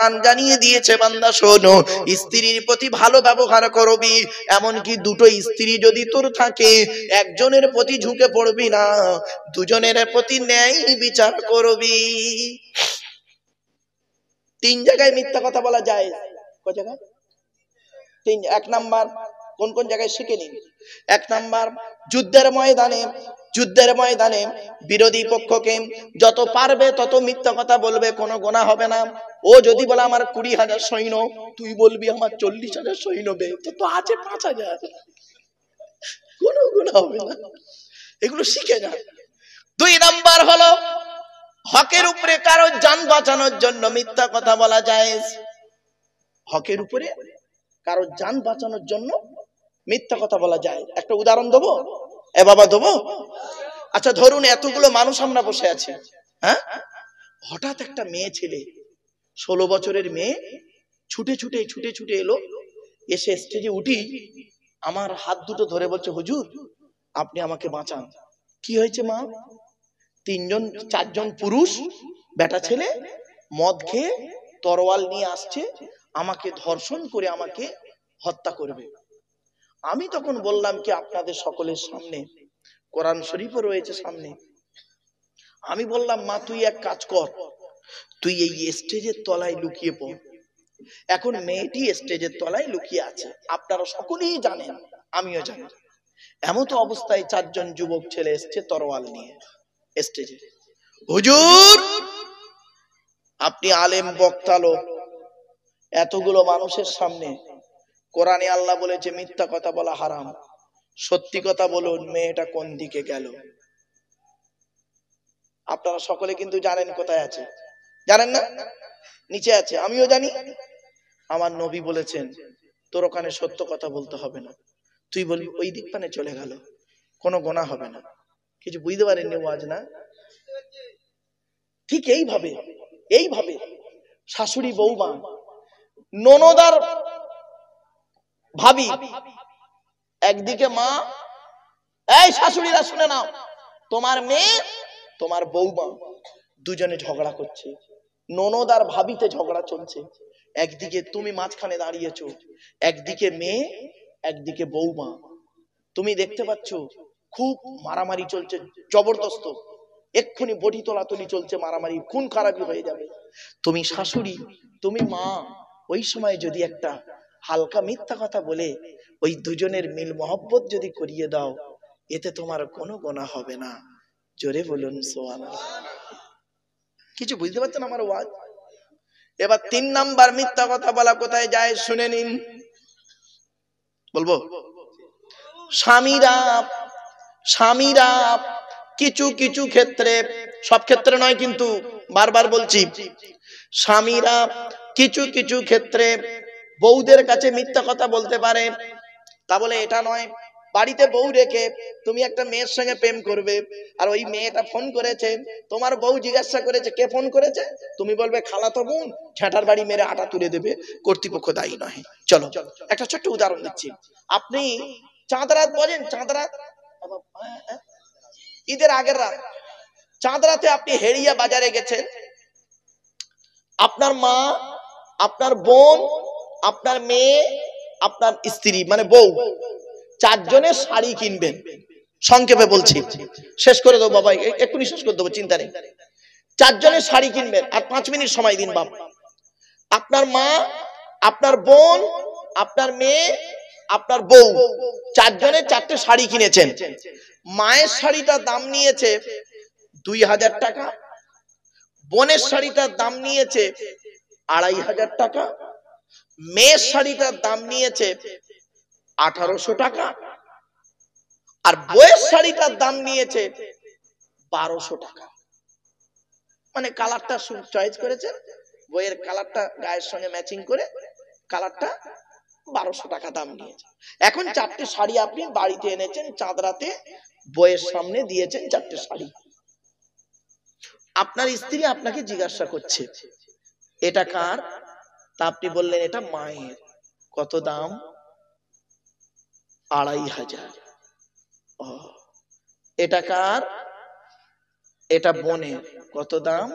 কোরআন জানিয়ে দিয়েছে বান্দা শোনো, স্ত্রীর প্রতি ভালো ব্যবহার করবি। এমনকি দুটো স্ত্রী যদি তোর থাকে, একজনের প্রতি ঝুঁকে পড়বি না, দুজনের প্রতি ন্যায় বিচার করবি। তিন জায়গায় মিথ্যা কথা বলা যায়। কয় জায়গায়? তিন। এক নাম্বার, কোন কোন জায়গায় শিখে নিন। এক নাম্বার, যুদ্ধের ময়দানে, যুদ্ধের ময়দানে বিরোধী পক্ষকে যত পারবে তত মিথ্যা কথা বলবে, কোনো গুনাহ হবে না। ও যদি বলে আমার 20,000 সৈন্য, তুই বলবি আমার 40,000 সৈন্য বে, তো আছে 5,000, কোনো গুনাহ হবে না। এগুলো শিখে না। দুই নাম্বার হলো, হকের উপরে কারো জান বাঁচানোর জন্য মিথ্যা কথা বলা যায়। হকের উপরে কারো জান বাঁচানোর জন্য মিথ্যা কথা বলা যায়। একটা উদাহরণ দেবো? এ বাবা দেবো? আচ্ছা ধরুন এতগুলো মানুষ আমরা বসে আছি, হ্যাঁ, হঠাৎ একটা মেয়ে ছেলে, 16 বছরের মেয়ে, ছুটে ছুটে ছুটে ছুটে এলো, এসে স্টেজে উঠি আমার হাত দুটো ধরে বলছে, হুজুর আপনি আমাকে বাঁচান। কি হয়েছে মা? 4জন পুরুষ বেটা ছেলে মদ খেয়ে তরোয়াল নিয়ে আসছে, আমাকে ধর্ষণ করে আমাকে হত্যা করবে। আমি তখন বললাম কি আপনাদের সকলের সামনে, কোরআন শরীফও রয়েছে সামনে, আমি বললাম মা তুই এক কাজ কর, তুই এই স্টেজের তলায় লুকিয়ে পড়। এখন মেয়েটি স্টেজের তলায় লুকিয়ে আছে, আপনারা সকলেই জানেন, আমিও জানি। এমতো অবস্থায় 4জন যুবক ছেলে এসছে তরোয়াল নিয়ে স্টেজে। হুজুর আপনি আলেম বক্তা লোক, এতগুলো মানুষের সামনে কোরআনে আল্লাহ বলেছে মিথ্যা কথা বলা হারাম, সত্যি কথা বলুন মেয়েটা কোন দিকে গেল। আপনারা সকলে কিন্তু জানেন কোথায় আছে, জানেন না? নিচে আছে, আমিও জানি। আমার নবী বলেছেন তোর ওখানে সত্য কথা বলতে হবে না, তুই বলবি ওই দিক পানে চলে গেল, কোনো গুনাহ হবে না। কিছু বুঝতে পারেননি ওয়াজ না? ঠিক এইভাবে, এইভাবে শাশুড়ি বৌমা, ননদার ভাবি, একদিকে মা, এই শাশুড়িরা শুনে নাও, তোমার মেয়ে তোমার বৌমা দুজনে ঝগড়া করছে, ননদ আর ভাবিতে ঝগড়া চলছে। একদিকে তুমি মাঝখানে দাঁড়িয়েছো, একদিকে মেয়ে একদিকে বৌমা, তুমি দেখতে পাচ্ছ খুব মারামারি চলছে জবরদস্ত, এক্ষুনি বডি তোলাতুলি চলছে, মারামারি খুন খারাপি হয়ে যাবে। তুমি শাশুড়ি, তুমি মা, ওই সময় যদি একটা হালকা মিথ্যা কথা বলে ওই দুজনের মিল মহব্বত যদি করিয়ে দাও, এতে তোমার কোনো গুনাহ হবে না। জোরে বলুন সুবহানাল্লাহ। কিছু বুঝতে পারছেন আমার ওয়াজ? এবার 3 নাম্বার মিথ্যা কথা বলা কোথায় যায় শুনে নিন। বলবো? স্বামীরা, স্বামীরা কিছু কিছু ক্ষেত্রে, সব ক্ষেত্রে নয় কিন্তু, বারবার বলছি, স্বামীরা কিছু কিছু ক্ষেত্রে বউদের কাছে মিথ্যা কথা বলতে পারে। তা বলে এটা নয় বাড়িতে বউ রেখে তুমি একটা মেয়ের সঙ্গে প্রেম করবে, আর ওই মেয়েটা ফোন করেছে, তোমার বউ জিজ্ঞাসা করেছে কে ফোন করেছে, তুমি বলবে খালাতো বোন, ঝাঁটার বাড়ি মেরে আটা তুলে দেবে, কর্তৃপক্ষ দায়ী নয়। চলো একটা ছোট্ট উদাহরণ দিচ্ছি। আপনি চাঁদ রাত বোঝেন? চাঁদ রাত, ঈদের আগের রাত, চাঁদ রাতে আপনি হেরিয়া বাজারে গেছেন, আপনার মা, আপনার বোন, আপনার মেয়ে, আপনার স্ত্রী মানে বউ, 4 জনের শাড়ি কিনবেন। সংক্ষেপে বলছি, শেষ করে দেবো বাবা, এক্ষুনি শেষ করে দেবো, চিন্তা নেই। 4 জনের শাড়ি কিনবেন, আর 5 মিনিট সময় দিন বাবা। আপনার মা, আপনার বোন, আপনার মেয়ে, আপনার বউ, 4 জনের 4টে শাড়ি কিনেছেন। মায়ের শাড়িটার দাম নিয়েছে 2,000 টাকা, বোনের শাড়িটার দাম নিয়েছে 2,500 টাকা, মেয়ের শাড়িটার দাম নিয়েছে 1,800 টাকা, আর বউয়ের শাড়িটার দাম নিয়েছে 1,200 টাকা। মানে কালারটা চয়েস করেছে, বইয়ের কালারটা গায়ের সঙ্গে ম্যাচিং করে কালারটা 1,200 টাকা দাম নিয়েছে। এখন 4টে শাড়ি আপনি বাড়িতে এনেছেন, চাঁদ রাতে বইয়ের সামনে দিয়েছেন 4টে শাড়ি। আপনার স্ত্রী আপনাকে জিজ্ঞাসা করছে এটা কার, তা আপনি বললেন এটা মায়ের। কত দাম? 2,500। এটা কার? এটা বোনের। কত দাম?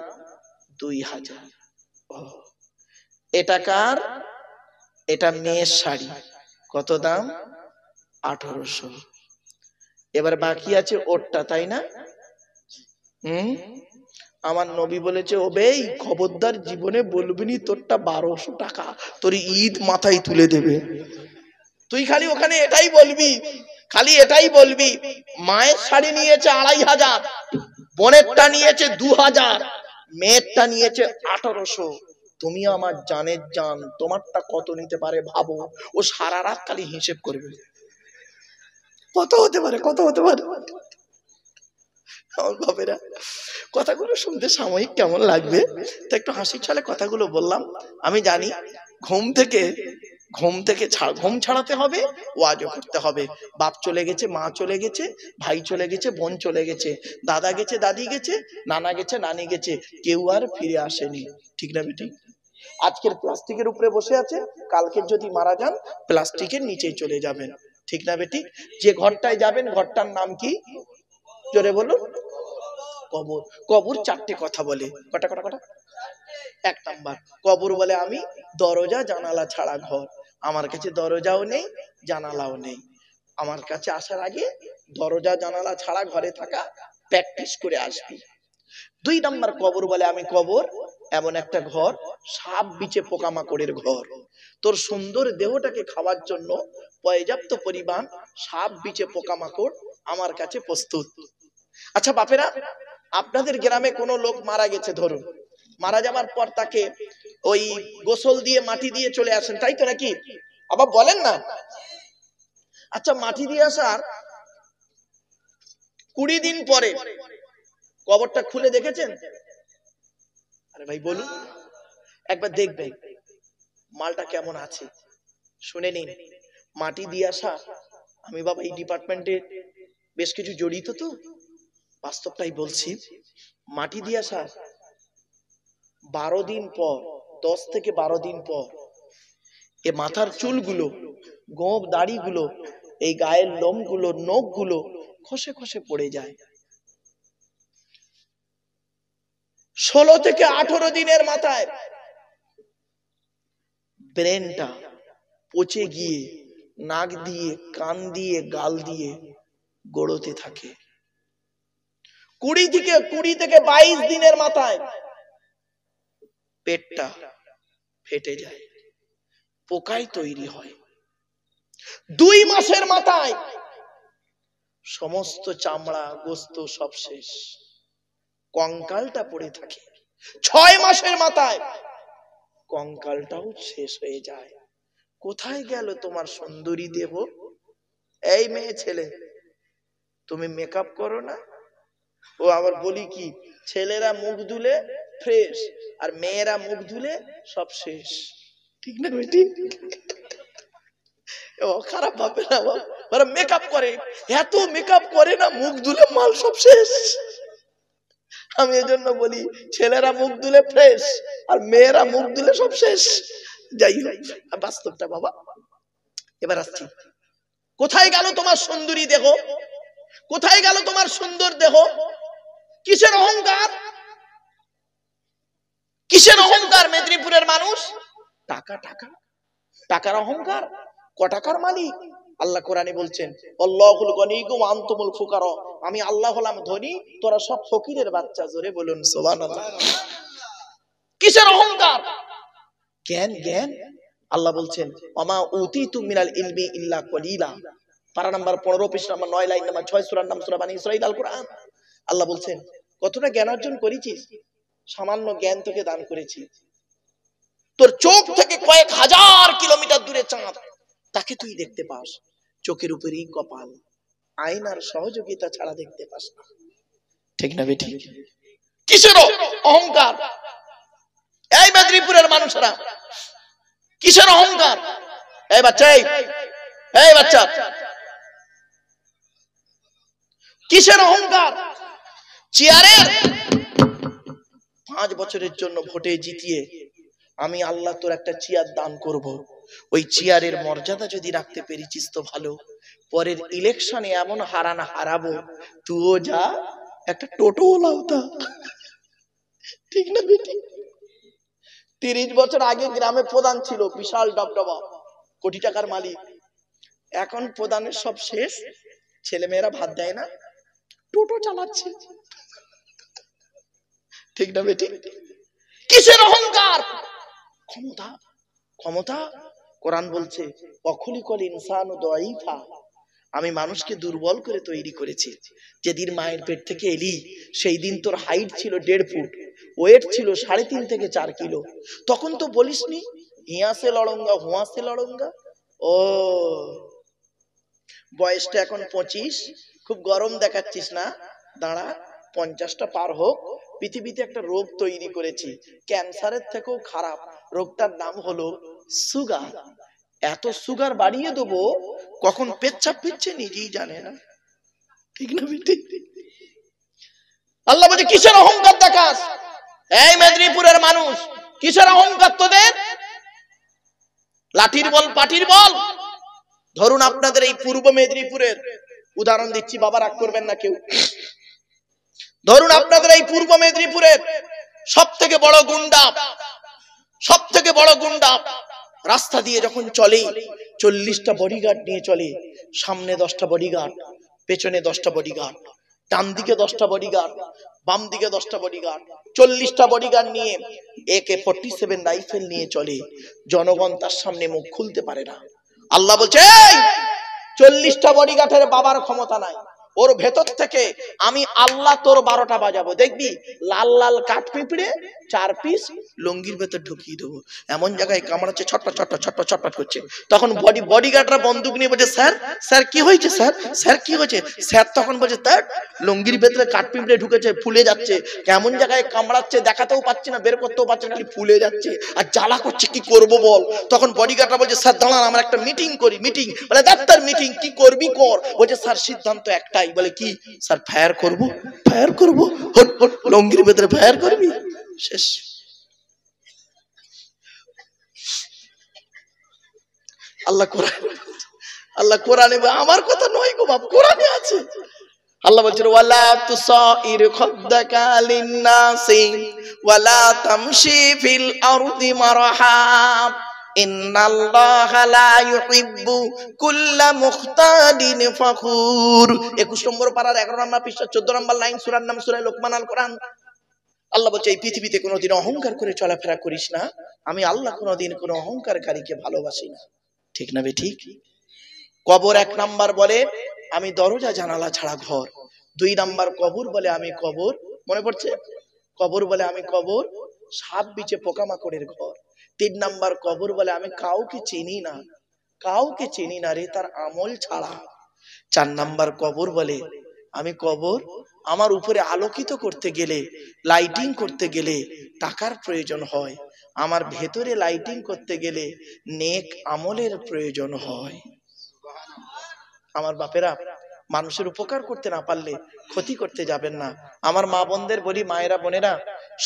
2,000। এটা কার? এটা মেয়ের শাড়ি। কত দাম? 1800। এবার বাকি আছে ওরটা, তাই না? আমার নবী বলেছে, ও বেই খবরদার জীবনে বলবিনি তোরটা 1200 টাকা, তোর ঈদ মাথায় তুলে দেবে। তুই খালি ওখানে এটাই বলবি, খালি এটাই বলবি, মায়ের শাড়ি নিয়েছে 2500, বোনেরটা নিয়েছে 2000, মেয়েরটা নিয়েছে 1800। তুমি আমার জানের জান, তোমারটা কত নিতে পারে ভাবো। ও সারা রাত খালি হিসেব করবে, কত হতে পারে, কত হতে পারে। আমার বাবেরা, কথাগুলো শুনতে সাময়িক কেমন লাগবে, তো একটু হাসির ছলে কথাগুলো বললাম। আমি জানি ঘুম থেকে ঘুম ছাড়াতে হবে, ওয়াজও করতে হবে। বাপ চলে গেছে, মা চলে গেছে, ভাই চলে গেছে, বোন চলে গেছে, দাদা গেছে, দাদি গেছে, নানা গেছে, নানি গেছে, কেউ আর ফিরে আসেনি। ঠিক না বেটি? আজকের প্লাস্টিকের উপরে বসে আছে, কালকে যদি মারা যান প্লাস্টিকের নিচেই চলে যাবেন। ঠিক না বেটি? যে ঘরটায় যাবেন ঘরটার নাম কি? জোরে বলুন। কবর। কবর চারটে কথা বলে। কটা কটা কটা? এক নাম্বার, কবর বলে আমি দরজা জানালা ছাড়া ঘর। আমার কাছে দরজাও নেই, জানালাও নেই। আমার কাছে আসার আগে দরজা জানালা ছাড়া ঘরে থাকা প্র্যাকটিস করে আসবি। দুই নাম্বার, কবর বলে আমি কবর এমন একটা ঘর, সাপ বিছে পোকামাকড়ের ঘর। তোর সুন্দর দেহটাকে খাওয়ার জন্য পর্যাপ্ত পরিমাণ সাপ বিছে পোকামাকড় আমার কাছে প্রস্তুত। আচ্ছা বাপেরা, আপনাদের গ্রামে কোনো লোক মারা গেছে, ধরুন মারা যাওয়ার পর তাকে ওই গোসল দিয়ে মাটি দিয়ে চলে আসেন, তাই তো নাকি? আবার বলেন না? আচ্ছা, মাটি দিয়ে আসার 20 দিন পরে কবরটা খুলে দেখেছেন? আরে ভাই বলুন, একবার দেখবেন মালটা কেমন আছে, শুনে নিন। মাটি দিয়ে আসা, আমি বাবা এই ডিপার্টমেন্টে বেশ কিছু জড়িত, তো বাস্তবটাই বলছি। মাটি দিয়ে আসা 12 দিন পর, 10 থেকে 12 দিন পর এ মাথার চুলগুলো, গোঁফ দাড়িগুলো, এই গায়ের লোমগুলো, নখগুলো খসে খসে পড়ে যায়। 16 থেকে 18 দিনের মাথায় ব্রেনটা পচে গিয়ে নাক দিয়ে, কান দিয়ে, গাল দিয়ে গড়তে থাকে। 20 থেকে 22 দিনের মাথায় পেটটা ফেটে যায়, পোকায় তৈরি হয়। 2 মাসের মাথায় সমস্ত চামড়া গোস্ত সব শেষ, কঙ্কালটা পড়ে থাকে। 6 মাসের মাথায় কঙ্কালটাও শেষ হয়ে যায়। কোথায় গেল তোমার সুন্দরী দেহ? এই মেয়ে ছেলে, তুমি মেকআপ করো না? ও আবার বলি কি, ছেলেরা মুখ ধুলে ফ্রেশ, আর মেয়েরা মুখ ধুলে সব শেষ। ঠিক না বেটি? ও খারাপ ভাবে না, ওরা মেকআপ করে, এত মেকআপ করে না, মুখ ধুলে মাল সব শেষ। আমি এজন্য বলি ছেলেরা মুখ ধুলে ফ্রেশ, আর মেয়েরা মুখ ধুলে সব শেষ। যাই হোক, বাস্তবটা বাবা। এবার আসছি, কোথায় গেল তোমার সুন্দরী দেহ? কোথায় গেল তোমার সুন্দর দেহ? কিসের অহংকার? কিসের অহংকার মেদিনীপুরের মানুষ? টাকা, টাকা, টাকার অহংকার। ক টাকার মালিক? আল্লাহ কোরআনে বলছেন, আল্লাহুল গনিয়্যু ওয়া আনতুমুল ফুকারা, আমি আল্লাহ হলাম ধনী, তোরা সব ফকিরের বাচ্চা। জোরে বলুন সুবহানাল্লাহ। কিসের অহংকার? জ্ঞান, জ্ঞান। আল্লাহ বলছেন, ওমা উতিতু মিনাল ইলমি ইল্লা কলিলা, পারা নাম্বার 15, পৃষ্ঠা নাম্বার 9, লাইন নাম্বার 6, সূরার নাম সূরা বনী ইসরাঈল, আল কোরআন। আল্লাহ বলছেন, কতটা জ্ঞান অর্জন করেছিস? সামান্য জ্ঞান তোকে দান করেছি। তোর চোখ থেকে কয়েক হাজার কিলোমিটার দূরে চাঁদ, তাকে তুই দেখতে পাস। চোখের উপরেই কপাল, আয়নার সহযোগিতা ছাড়া দেখতে পাস না। ঠিক না বেটি? কিসের অহংকার? এই মেদিনীপুরের মানুষরা কিসের অহংকার? এই বাচ্চা, এই বাচ্চা, কিসের অহংকার? চেয়ারের 5 বছরের জন্য ভোটে জিতিয়ে আমি আল্লাহ তোর একটা চেয়ার দান করব, ওই চেয়ারের মর্যাদা যদি রাখতে পেরেছিস তো ভালো, পরের ইলেকশনে এমন হারাবো, তুইও যা একটা টোটো লাউতা। ঠিক না বেটি? 30 বছর আগে গ্রামে প্রধান ছিল, বিশাল ডবডবা, কোটি টাকার মালিক। এখন প্রধানের সব শেষ, ছেলেমেয়েরা ভাত দেয় না, টোটো চালাচ্ছে। ঠিক না বেটি? কিসের অহংকার? ক্ষমতা, ক্ষমতা। কোরআন বলছে অখলিকল ইনসানু দাঈফা, আমি মানুষকে দুর্বল করে তৈরি করেছি। যেদিন মায়ের পেট থেকে এলি সেই দিন তোর হাইট ছিল 1.5 ফুট, ওয়েট ছিল 3.5 থেকে 4 কিলো। তখন তো বলিসনি হিয়া সে লড়ঙ্গা হুয়া সে লড়ঙ্গা। ও বয়সটা এখন 25, খুব গরম দেখাচ্ছিস না, দাঁড়া 50টা পার হোক। পৃথিবীতে একটা রোগ তৈরি করেছি, ক্যান্সারের থেকেও খারাপ, রোগটার নাম হলো সুগার। এত সুগার বাড়িয়ে দেবো, কখন পেচ্ছাপ ফিরছে নিজেই জানে না। ঠিক না বেটি? আল্লাহ বলছে কিসের অহংকার দেখাস? এই মেদিনীপুরের মানুষ, কিসের অহংকার তোদের? লাঠির বল পাটির বল। ধরুন আপনাদের এই পূর্ব মেদিনীপুরের উদাহরণ দিচ্ছি, বাবা রাগ করবেন না কেউ। ধরুন আপনাদের এই পূর্ব মেদিনীপুরের সব থেকে বড় গুন্ডা, সব থেকে বড় গুন্ডা রাস্তা দিয়ে যখন চলে 40টা বডিগার্ড নিয়ে চলে। সামনে 10টা বডিগার্ড, পেছনে 10টা বডিগার্ড, ডান দিকে 10টা বডিগার্ড, বাম দিকে 10টা বডিগার্ড, 40টা বডিগার্ড নিয়ে AK-47 রাইফেল নিয়ে চলে। জনগণ তার সামনে মুখ খুলতে পারে না। আল্লাহ বলছে 40টা বডিগার্ডের বাবার ক্ষমতা নাই, ওর ভেতর থেকে আমি আল্লাহ তোর 12টা বাজাবো, দেখবি লাল লাল কাঠ পিঁপড়ে 4 পিস লুঙ্গির ভেতর ঢুকিয়ে দেবো। এমন জায়গায় কামড়াচ্ছে, ছটপট ছটপট ছটপট ছটপট করছে। তখন বডিগার্ডরা বন্দুক নিয়ে বলছে স্যার স্যার কি হয়েছে স্যার, স্যার কি হয়েছে? স্যার তখন বলছে তার লুঙ্গির ভেতরে কাঠ পিঁপড়ে ঢুকেছে, ফুলে যাচ্ছে। কেমন জায়গায় কামড়াচ্ছে দেখাতেও পাচ্ছি না, বের করতেও পারছে না, খালি ফুলে যাচ্ছে আর জ্বালা করছে, কি করব বল? তখন বডিগার্ডরা বলছে স্যার দাঁড়ান, আমরা একটা মিটিং করি। মিটিং বলে ডাক্তার মিটিং, কি করবি কর। বলছে স্যার সিদ্ধান্ত একটাই। বলে কি? স্যার ফায়ার করব। ফায়ার করব? হট হট লুঙ্গির ভেতরে ফায়ার করবি? শেষ। আল্লাহ কোরআন, আল্লাহ কোরআনে, আমার কথা নয় গো বাপ, কোরআনে আছে। আল্লাহ বলছেন ওয়ালা তুসাইর খাদ্দাকা লিন-নাসি ওয়ালা তামশি ফিল আরদি মারহা ইন্নাল্লাহা লা ইউহিব্বু কুল্লা মুখতালিন ফাখুর। 21 নম্বর পারার 11 নম্বর পৃষ্ঠা 14 নম্বর লাইন, সূরার নাম সূরা লোকমান আল কোরআন। আল্লাহ বলছে এই পৃথিবীতে কোনোদিন অহংকার করে চলাফেরা করিস না, আমি আল্লাহ কোনোদিন কোনো অহংকারকারীকে ভালোবাসি না। ঠিক না বে ঠিক? কবর 1 নাম্বার বলে আমি দরজা জানালা ছাড়া ঘর। 2 নাম্বার কবর বলে আমি কবর, মনে পড়ছে? কবর বলে আমি কবর সাপ বিচে পোকামাকড়ের ঘর। 3 নাম্বার কবর বলে আমি কাউকে চিনি না, কাউকে চিনি না রে তার আমল ছাড়া। 4 নাম্বার কবর বলে আমি কবর আমার উপরে আলোকিত করতে গেলে, লাইটিং করতে গেলে টাকার প্রয়োজন হয়, আমার ভেতরে লাইটিং করতে গেলে নেক আমলের প্রয়োজন হয়। আমার বাপেরা, মানুষের উপকার করতে না পারলে ক্ষতি করতে যাবেন না। আমার মা বোনদের বলি, মায়েরা বোনেরা,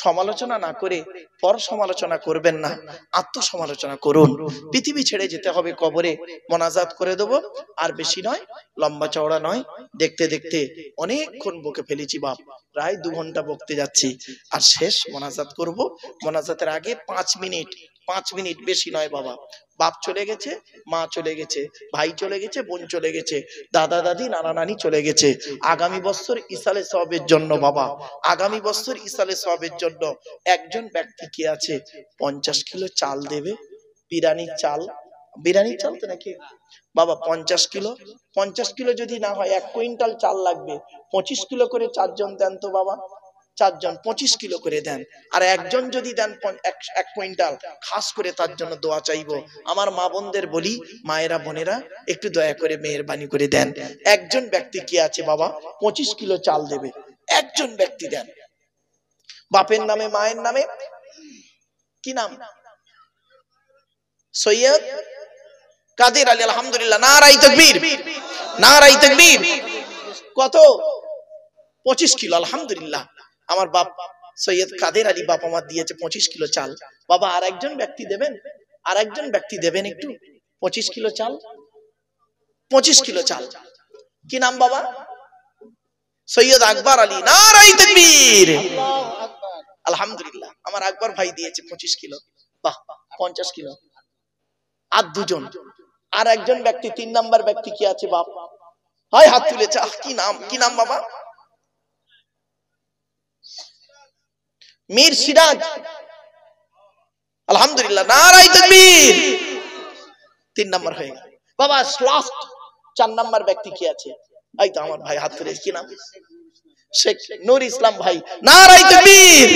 সমালোচনা না করে পর সমালোচনা করবেন না, আত্মসমালোচনা করুন। পৃথিবী ছেড়ে যেতে হবে, কবরে মোনাজাত করে দেবো। আর বেশি নয়, লম্বা চওড়া নয়, দেখতে দেখতে অনেকক্ষণ বকে ফেলেছি বাপ, প্রায় 2 ঘন্টা বকতে যাচ্ছি। আর শেষ মোনাজাত করব। মোনাজাতের আগে 5 মিনিট, 5 মিনিট বেশি নয় বাবা। বাপ চলে গেছে, মা চলে গেছে, ভাই চলে গেছে, বোন চলে গেছে, দাদা দাদি নানা নানি চলে গেছে। আগামী বছর ইসালে সওয়াবের জন্য বাবা, আগামী বছর ইসালে সওয়াবের জন্য একজন ব্যক্তি কি আছে 50 কিলো চাল দেবে। বিরিয়ানির চাল, বিরিয়ানির চাল তো নাকি বাবা 50 কিলো, 50 কিলো যদি না হয় 1 কুইন্টাল চাল লাগবে। 25 কিলো করে 4 জন দেন তো বাবা, 4 জন 25 কিলো করে দেন। আর একজন যদি দেন 1 কুইন্টাল, খাস করে তার জন্য দোয়া চাইবো। আমার মা বোনদের বলি, মায়েরা বোনেরা একটু দয়া করে মেহেরবানি করে দেন। একজন ব্যক্তি কি আছে বাবা 25 কিলো চাল দেবে, একজন ব্যক্তি দেন। বাপের নামে মায়ের নামে কি নাম? সৈয়দ কাদের আলী, আলহামদুলিল্লাহ, নারায়ে তাকবীর, নারায়ে তাকবীর। কত? 25 কিলো, আলহামদুলিল্লাহ। আমার বাপ সৈয়দ কাদের আলী বাপ আমার দিয়েছে 25 কিলো চাল। বাবা আর একজন ব্যক্তি দেবেন, আর একজন ব্যক্তি দেবেন একটু 25 কিলো চাল, 25 কিলো চাল। কি নাম বাবা? সৈয়দ আকবর আলী, নারায়ে তাকবীর, আলহামদুলিল্লাহ। আমার আকবর ভাই দিয়েছে 25 কিলো। বাহ, 50 কিলো। আর দুজন, আর একজন ব্যক্তি, 3 নাম্বার ব্যক্তি কি আছে বাপ? হয় হাত তুলেছে। কি নাম, কি নাম বাবা? মীর সিরাজ। আলহামদুলিল্লাহ, নারায়ে তাকবীর। 3 নাম্বার হয়ে গেল বাবা। লাস্ট 4 নাম্বার ব্যক্তি কি আছে? এই তো আমার ভাই হাত তুলেছে, কি নাম? শেখ নূর ইসলাম ভাই। নারায়ে তাকবীর।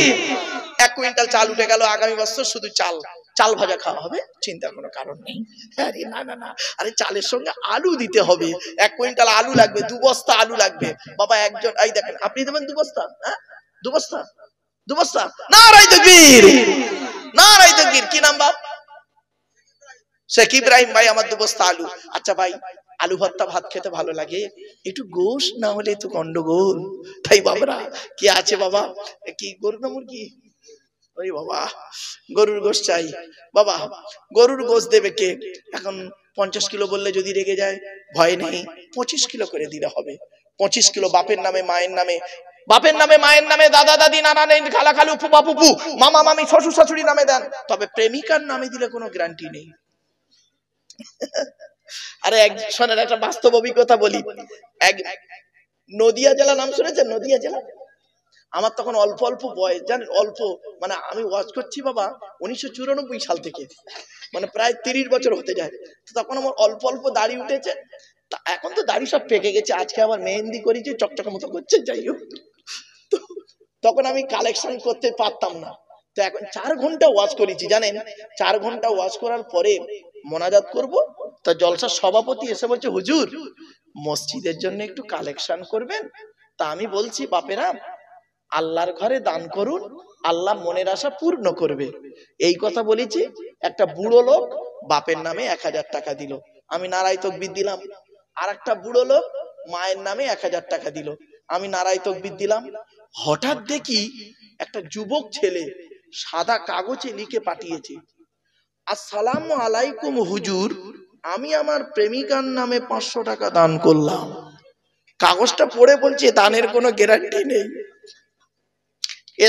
1 কুইন্টাল চাল উঠে গেল। আগামী বছর শুধু চাল ভাজা খাওয়া হবে, চিন্তার কোনো কারণ নেই। আরে না না না, আরে চালের সঙ্গে আলু দিতে হবে। 1 কুইন্টাল আলু লাগবে, 2 বস্তা আলু লাগবে বাবা। একজন, এই দেখেন, আপনি দেবেন 2 বস্তা? হ্যাঁ, 2 বস্তা, 2 বস্তা। নারায়ে তাকবীর, নারায়ে তাকবীর। কি নাম বাপ? শেখ ইব্রাহিম ভাই, আমার 2 বস্তা আলু। আচ্ছা ভাই, আলু ভর্তা ভাত খেতে ভালো লাগে, একটু গোশ না হলে তো গন্ডগোল। তাই বাবারা, কি আছে বাবা? কি গরু না মুরগি? ওই বাবা, গরুর গোশ চাই বাবা। গরুর গোশ দেবে কে? এখন 50 কিলো বললে যদি রেগে যায়, ভয় নেই, 25 কিলো করে দিলে হবে। 25 কিলো বাপের নামে, মায়ের নামে, বাপের নামে, মায়ের নামে, দাদা দাদি, নানা নানি, খালা খালু, ফুপা ফুপু, মামা মামি, শ্বশুর শাশুড়ি নামে দেন। তবে প্রেমিকার নামে দিলে কোনো গ্যারান্টি নেই। আরে একজনের একটা বাস্তব অভিজ্ঞতা বলি। এক নদিয়া জেলা, নাম শুনেছেন? নদিয়া জেলা। আমার তখন অল্প অল্প বয়স, জানেন, অল্প, মানে আমি ওয়াজ করছি বাবা 1994 সাল থেকে, মানে প্রায় 30 বছর হতে যায়। তখন আমার অল্প অল্প দাড়ি উঠেছে। এখন তো দাড়ি সব পেকে গেছে। আজকে আবার মেহেন্দি করেছি, চকচকে মতো করছে। যাই হোক, তখন আমি কালেকশন করতে পারতাম না। তো এখন 4 ঘন্টা ওয়াজ করেছি, জানেন। 4 ঘন্টা ওয়াজ করার পরে মোনাজাত করব, তা জলসার সভাপতি এসে বলছে, হুজুর মসজিদের জন্য একটু কালেকশন করবেন। তা আমি বলছি, বাপেরা আল্লাহর ঘরে দান করুন, আল্লাহ মনের আশা পূর্ণ করবে। এই কথা বলেছি। একটা বুড়ো লোক বাপের নামে 1000 টাকা দিল, আমি নারায়ে তাকবীর দিলাম। আর একটা বুড়ো লোক মায়ের নামে 1000 টাকা দিল, আমি নারায়ে তাকবীর দিলাম। হঠাৎ দেখি একটা যুবক ছেলে সাদা কাগজে লিখে পাঠিয়েছে, আসসালামু আলাইকুম হুজুর, আমি আমার প্রেমিকার নামে 500 টাকা দান করলাম। কাগজটা পড়ে বলছে, দানের কোনো গ্যারান্টি নেই।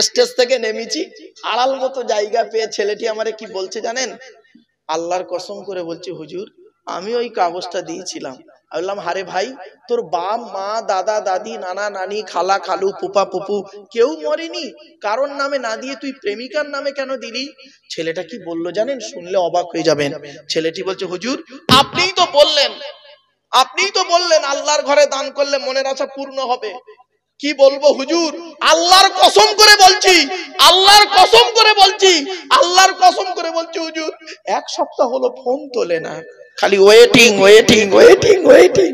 স্টেজ থেকে নেমেছি, আড়াল মতো জায়গা পেয়ে ছেলেটি আমারে কি বলছে জানেন? আল্লাহর কসম করে বলছে, হুজুর আমি ওই কাগজটা দিয়েছিলাম। আমি বললাম, হারে ভাই, তোর বাপ মা, দাদা দাদি, নানা নানি, খালা খালু, ফুপা ফুপু কেউ মরেনি, কারোর নামে না দিয়ে তুই প্রেমিকার নামে কেন দিলি? ছেলেটা কি বললো জানেন? শুনলে অবাক হয়ে যাবেন। ছেলেটি বলছে, হুজুর আপনিই তো বললেন আল্লাহর ঘরে দান করলে মনের আশা পূর্ণ হবে। কি বলবো হুজুর, আল্লাহর কসম করে বলছি, আল্লাহর কসম করে বলছি, আল্লাহর কসম করে বলছি হুজুর, 1 সপ্তাহ হলো ফোন তোলে না, খালি ওয়েটিং ওয়েটিং ওয়েটিং ওয়েটিং।